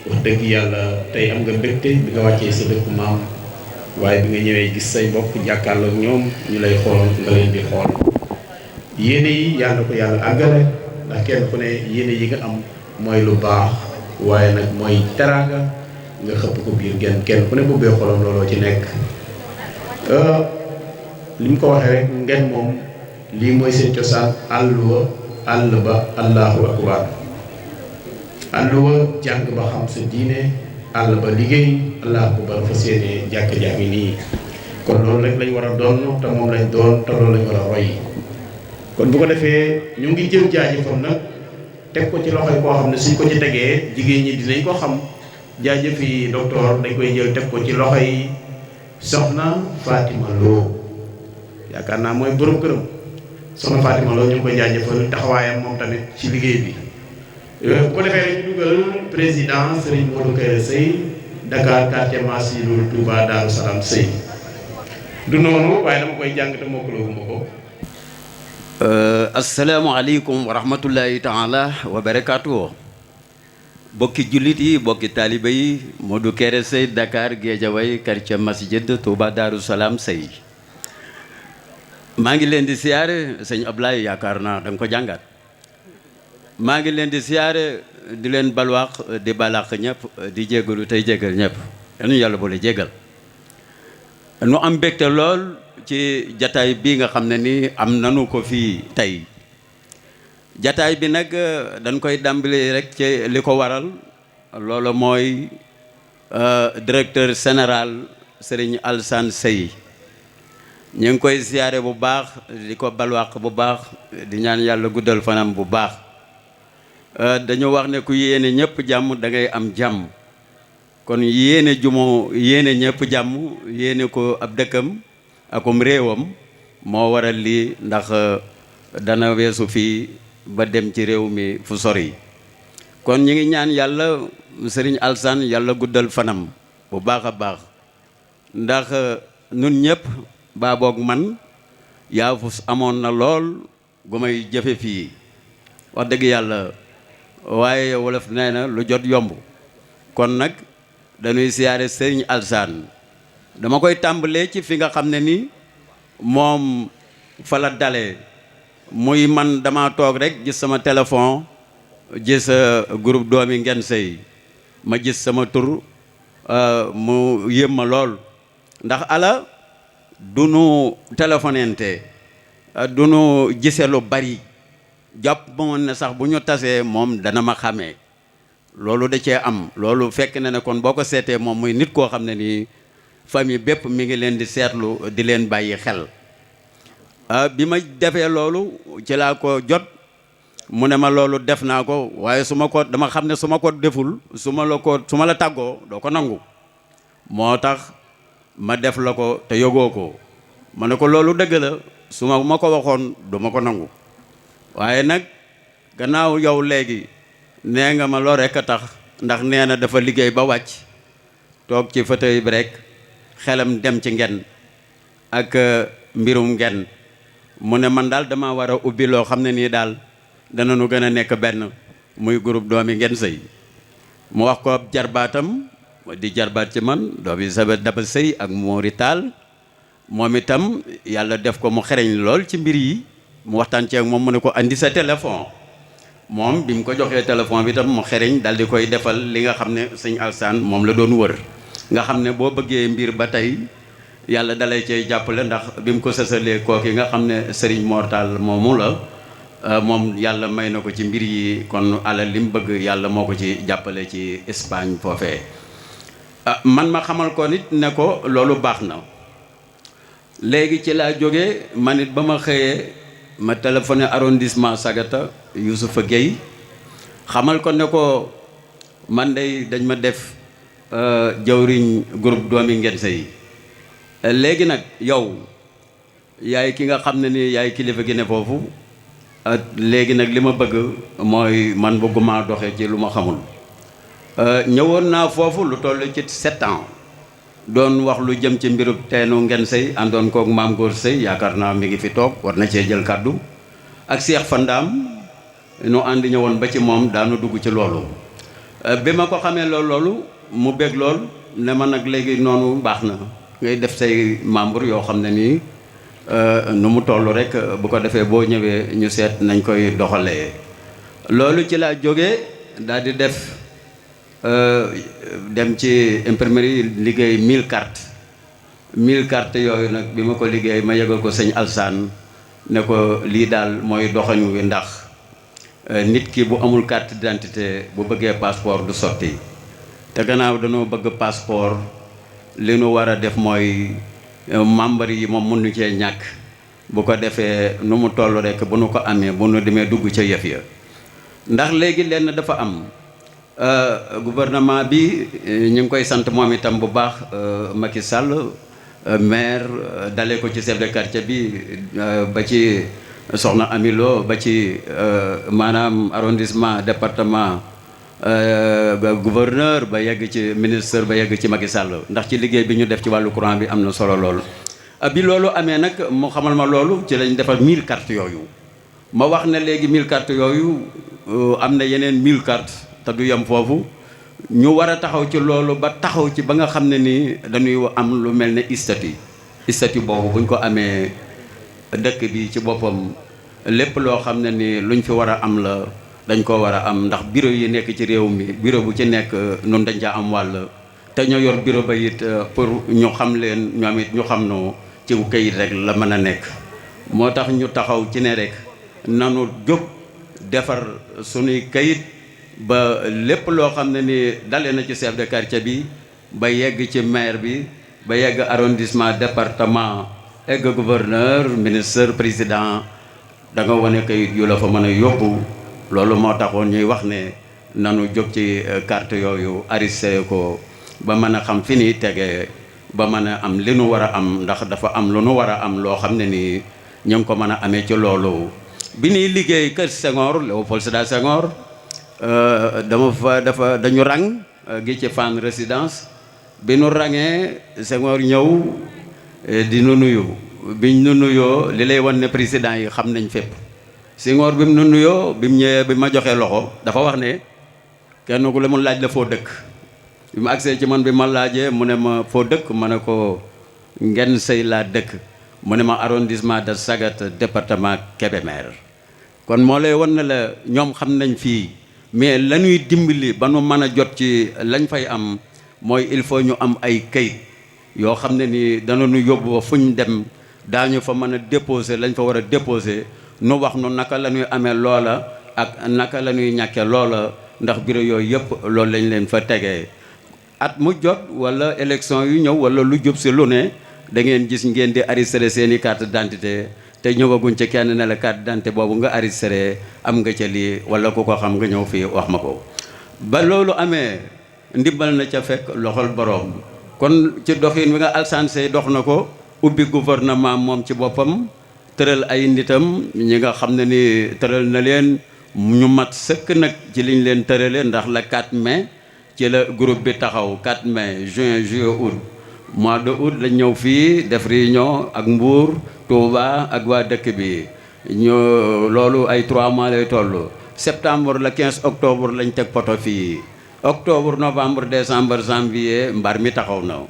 wax dëgg yàlla tey am nga mbégte bi nga wàccee sa dëkku maam waaye bi nga ñëwee gis say mbokk jàkkaarloog ñoom ñu lay xool nga leen di xool yéene yi yàlla ko yàlla àggale ndax kenn ku ne yéene yi nga am mooy lu baax waaye nag mooy teraanga nga xëpp ko biir genn kenn ku ne bubbee xolam looloo ci nekk li mu ko waxee rek ngeen moom lii mooy seen cosaan àlluwa àll ba allahu akbar àlluwa jàng ba xam sa diine àll ba liggéey allahu akbar fa seeni jàkk-jàkk yi nii kon loolu rek lañ war a doon te moom lañ doon te loolu lañ war a roy kon bu ko defee ñu ngi jël jaajëfam nag teg ko ci loxoy koo xam ne suñ ko ci tegee jigéen ñi dinañ ko xam jaajëf yi docteur dañ koy jël teg ko ci loxoy soxna Fatima Lo yaakaar naa mooy borom këram soxna Fatima Lo ñu ngi koy jaajëfal taxawaayam moom tamit ci liggéey bi bu ko defee rek ñu dugal président Serigne Modou Kairé Seye Dakar quartier Massilou Touba Darou Salam Seye du noonu waaye dama koy jàng te mokkalaguma ko. asalaamaaleykum wa rahmatullahi taala wa barakaatu. bokki jullit yi bokki taaliba yi Modou Kairé Seye Dakar Guédiawaye quartier Masjid Touba Darou Salam Seye maa ngi leen di siyaare sëñ Ablaye yaakaar naa da nga ko jàngat maa ngi leen di siyaare di leen balwaax di balaax ñëpp di jégalu tey jégal ñëpp yal na yàlla boole jégal nu am mbégte lool ci jataay bii nga xam ne ni am nanu ko fii tey jataay bi nag dañ koy dàmbali rek ci li ko waral loolu mooy directeur général Serigne Alassane Seye ñu ngi koy siyaare bu baax di ko balwaq bu baax di ñaan yàlla guddal fanam bu baax dañu wax ne ku yéene ñëpp jàmm da ngay am jàmm kon yéene jumo yéene ñëpp jàmm yéene ko ab dëkkam akum réewam moo waral lii ndax dana weesu fii ba dem ci réew mi fu sori kon ñu ngi ñaan yàlla Serigne Alassane yàlla guddal fanam bu baax a baax ndax nun ñëpp baa boog man yaa fu amoon na lool gu may jëfe fii wax dëgg yàlla waaye wolof nee na lu jot yomb kon nag dañuy siyaare Serigne Alassane dama koy tàmbalee ci fi nga xam ne ni moom fa la dalee muy man dama toog rek gis sama téléphone gis groupe doomi Ngén Seye ma gis sama tur mu yëm ma lool ndax ala du nu téléphonente du nu gise lu bari jàpp moon ne sax bu ñu tasee moom dana ma xàmmee loolu da cee am loolu fekk na ne kon boo ko seetee moom muy nit koo xam ne nii famille bépp mi ngi leen di seetlu di leen bàyyi xel bi ma defee loolu ci laa ko jot mu ne ma loolu def naa ko waaye su ma ko dama xam ne su ma ko deful su ma la tàggoo doo ko nangu moo tax ma def la ko te yogoo ko ma ne ko loolu dëgg la su ma ko waxoon du ma ko nangu waaye nag gannaaw yow léegi nee nga ma loo rekk a tax ndax nee na dafa liggéey ba wàcc toog ci fauteuil bi rek xelam dem ci Ngén ak mbirum Ngén mu ne man daal dama war a ubbi loo xam ne nii daal dana nu gën a nekk benn muy groupe doomi Ngén Seye mu wax ko jarbaatam di jarbaat ci man doomi Saba Daba Seye ak Mori Tall moom itam yàlla def ko mu xereñ lool ci mbir yi mu waxtaan ci ak moom mu ne ko andi sa téléphone moom bi mu ko joxee téléphone bi tam mu xereñ dal di koy defal li nga xam ne sëñ Alassane moom la doon wër nga xam ne boo bëggee mbir ba tey yàlla dalay cay jàppale ndax bi mu ko sësalee kooki nga xam ne Serigne Mor Tall moomu la moom yàlla may na ko ci mbir yi kon alal li mu bëgg yàlla moo ko ci jàppale ci Espagne foofee man ma xamal ko nit ne ko loolu baax na léegi ci laa jógee man it ba ma xëyee ma téléphoné arrondissement Sagata Youssoufa Gueye xamal ko ne ko man day dañ ma def jawriñ groupe doomi Ngén Seye léegi nag yow yaay ki nga xam ne ni yaay kilifa gi ne foofu léegi nag li ma bëgg mooy man bëgguma doxe ci lu ma xamul ñëwoon naa foofu lu toll ci 7 ans doon wax lu jëm ci mbirub teenu Ngén Seye àndoon kook maam Góor Seye yaakaar naa mi ngi fi toog war na cee jël kàddu ak Cheikh Fandaam nu ànd ñëwoon ba ci moom daanu dugg ci loolu bi ma ko xamee loolu mu bég lool ne ma nag léegi noonu baax na ngay def say membre yoo xam ne nii nu mu toll rek bu ko defee boo ñëwee ñu seet nañ koy doxalee. loolu ci laa jógee daal di def dem ci imprimerie liggéey 1000 cartes 1000 cartes yooyu nag bi ma ko liggéey ma yëgal ko sëñ Alsaan ne ko lii daal mooy doxañu wi ndax nit ki bu amul carte d'identité bu bëggee passeport du sotti te gannaaw dañoo bëgg passeport li nu war a def mooy membre yi moom mënu cee ñàkk bu ko defee nu mu toll rek bu nu ko amee bu nu demee dugg ca yëf ya ndax léegi lenn dafa am gouvernement bi ñu ngi koy sant moom itam bu baax Macky Sall maire dale ko ci chef de quartier bi ba ci soxna Amilo ba ci maanaam arrondissement département gouverneur ba yegg ci ministre ba yegg ci Macky Sall ndax ci liggéey bi ñu def ci wàllu courant bi am na solo lool. bi loolu amee nag mu xamal ma loolu ci lañ defal 1000 cartes yooyu ma wax ne léegi 1000 cartes yooyu am na yeneen 1000 cartes te du yem foofu ñu war a taxaw ci loolu ba taxaw ci ba nga xam ne nii dañuy am lu mel ne statut boobu buñ ko amee dëkk bi ci boppam lépp loo xam ne ni luñ fi war a am la dañ ko war a am ndax bureau yi nekk ci réew mi bureau bu ci nekk nun dañ caa am wàll te ñoo yor bureau ba it pour ñu xam leen ñoom it ñu xam no ci kayit rek la mën a nekk moo tax ñu taxaw ci ne rek nanu jóg defar sunuy kayit ba lépp loo xam ne ni dale na ci chef de quartier bi ba yegg ci maire bi ba yegg arrondissement département egg gouverneur ministre président da nga wane kayit yu la fa mën a yóbbu loolu moo taxoon ñuy wax ne nanu jóg ci carte yooyu arrêté ko ba mën a xam fi ni tegee ba mën a am li nu war a am ndax dafa am lu nu war a am loo xam ne nii ñu ngi ko mën a amee ci loolu. bi ñuy liggéey kër Senghor Léopold Sédar Senghor dañu rang gi ci Fann Résidence bi nu rangee Senghor ñëw di nu nuyu biñ nu nuyoo li lay wan ne président yi xam nañ fépp. Senghor bi mu nu nuyoo bi mu ñëwee bi ma joxee loxo dafa wax ne kenn ku la mu laaj la foo dëkk bi ma agsee ci man bi ma laajee mu ne ma foo dëkk ma ne ko Ngén Sey laa dëkk mu ne ma arrondissement de Sagata département Kébémer. kon moo lay wan ne la ñoom xam nañ fii mais la ñuy dimbali ba nu mën a jot ci lañ fay am mooy il faut ñu am ay kayit yoo xam ne ni dana nu yóbbu ba fu ñu dem daañu fa mën a déposer lañ fa war a déposer nu wax nu naka la ñuy amee loola ak naka la ñuy ñàkkee loola ndax bureau yooyu yëpp loolu lañ leen fa tegee. at mu jot wala élection yu ñëw wala lu jub si lu ne da ngeen gis ngeen di arrêté seeni carte d'identité te ñëwaguñ ci kenn ne la carte d'identité boobu nga arrêté am nga ca lii wala ku ko xam nga ñëw fii wax ma ko. ba loolu amee ndimbal na ca fekk loxol boroom kon ci doxin wi nga Alassane Seye dox na ko ubbi gouvernement moom ci boppam tëral ay nitam ñi nga xam ne ni tëral na leen ñu mat sëkk nag ci liñ leen tërale ndax la 4 mai ci la groupe bi taxaw 4 mai juin juillet août mois de août lañ ñëw fii def réunion ak Mbour Touba ak waa dëkk bi ñu loolu ay 3 mois lay toll. septembre le 15 octobre lañ teg poto fii octobre novembre décembre janvier mbar mi taxaw na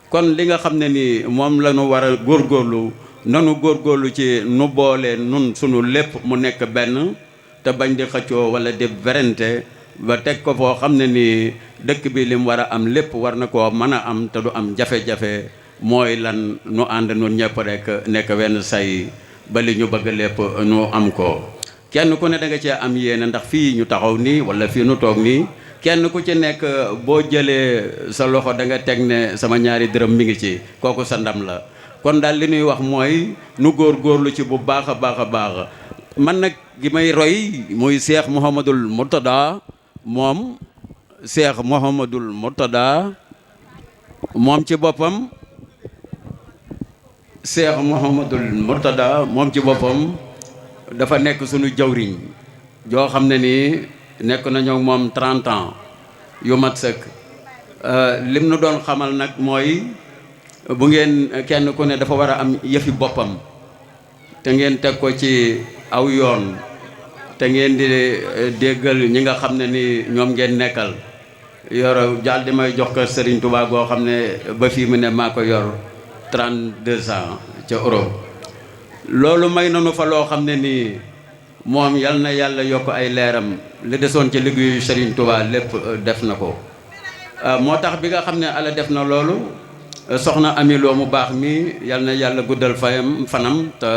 kon li nga xam ne ni moom la ñu war a góorgóorlu nanu góorgóorlu ci nu boole nun sunu lépp mu nekk benn te bañ di xëccoo wala di werante ba teg ko foo xam ne ni dëkk bi lim war a am lépp war na koo mën a am te du am jafe-jafe mooy lan nu ànd nun ñëpp rek nekk wenn say ba li ñu bëgg lépp nu am ko. kenn ku ne da nga cee am yéene ndax fii ñu taxaw nii wala fii nu toog nii kenn ku ci nekk boo jëlee sa loxo da nga teg ne sama ñaari dërëm mi ngi ci kooku sa ndam la. kon daal li ñuy wax mooy nu góorgóorlu ci bu baax a baax a baax man nag gi may roy muy Cheikh Mouhamadul Mourtada moom Cheikh Mouhamadul Mourtada moom ci boppam Cheikh Mouhamadul Mourtada moom ci boppam dafa nekk suñu jawriñ joo xam ne nii nekk nañoo moom 30 ans yu mat sëkk lim nu doon xamal nag mooy bu ngeen kenn ku ne dafa war a am yëfi boppam te ngeen teg ko ci aw yoon te ngeen di déggal ñi nga xam ne ni ñoom ngeen nekkal yor jàll di may jox kër Serigne Touba goo xam ne ba fii mu ne maa ko yor 32 ans ca Europe. loolu may nanu fa loo xam ne nii moom yal na yàlla yokk ay leeram li desoon ci liggéeyu Serigne Touba lépp def na ko. moo tax bi nga xam ne ala def na loolu soxna Ami Lo mu baax mi yal na yàlla guddal fanam te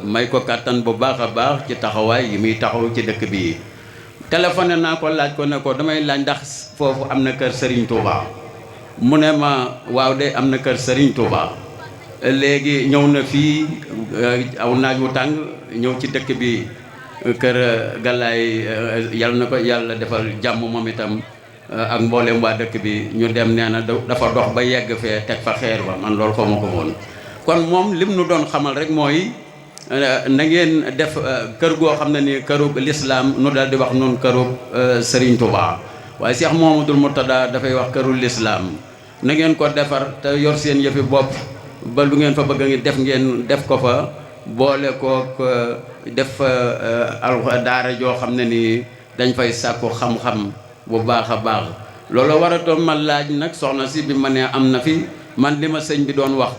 may ko kàttan bu baax a baax ci taxawaay yi muy taxaw ci dëkk bi. téléphoné naa ko laaj ko ne ko damay laaj ndax foofu am na kër Serigne Touba mu ne ma waaw de am na kër Serigne Touba. léegi ñëw na fii aw naaj wu tàng ñëw ci dëkk bi kër Galaay yal na ko yàlla defal jàmm moom itam ak mboolem waa dëkk bi ñu dem nee na dafa dox ba yegg fee teg fa xeer ba man loolu xaw ma ko woon. kon moom lim nu doon xamal rek mooy na ngeen def kër goo xam ne ni kërug lislaam nu daal di wax noonu kërug Serigne Touba waaye Cheikh Mouhamadoul Mourtada dafay wax kërug lislaam na ngeen ko defar te yor seen yëfi bopp ba lu ngeen fa bëgg ngi def ngeen def ko fa boole kook def daara joo xam ne nii dañ fay sàkku xam-xam bu baax a baax. loolu waratoon ma laaj nag soxna si bi ma ne am na fi man li ma sëñ bi doon wax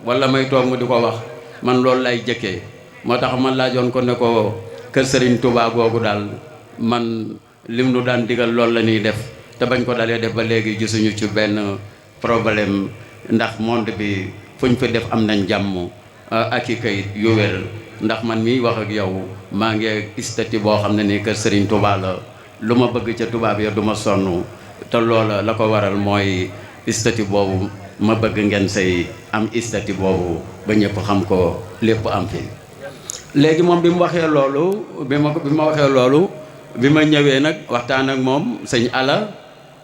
wala may toog mu di ko wax man loolu lay jëkkee moo tax ma laajoon ko ne ko kër Serigne Touba googu daal man lim nu daan digal loolu la ñuy def te bañ ko dalee def ba léegi gisuñu ci benn problème ndax monde bi fuñ fi def am nañ jàmm ak i kayit yu wér. ndax man miy wax ak yow maa ngi statut boo xam ne nii kër Serigne Touba la lu ma bëgg ca tubaab ya du ma sonn te loola la ko waral mooy statut boobu ma bëgg ngeen say am statut boobu ba ñëpp xam ko lépp am fi. léegi moom bi mu waxee loolu bi ma waxee loolu bi ma ñëwee nag waxtaan ak moom sëñ Ala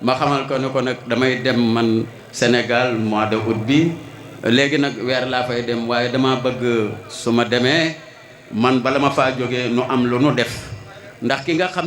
ma xamal ko ne ko nag damay dem man Sénégal mois de août bi léegi nag weer laa fay dem waaye dama bëgg su ma demee man bala ma faa jógee nu am lu nu def ndax ki nga xam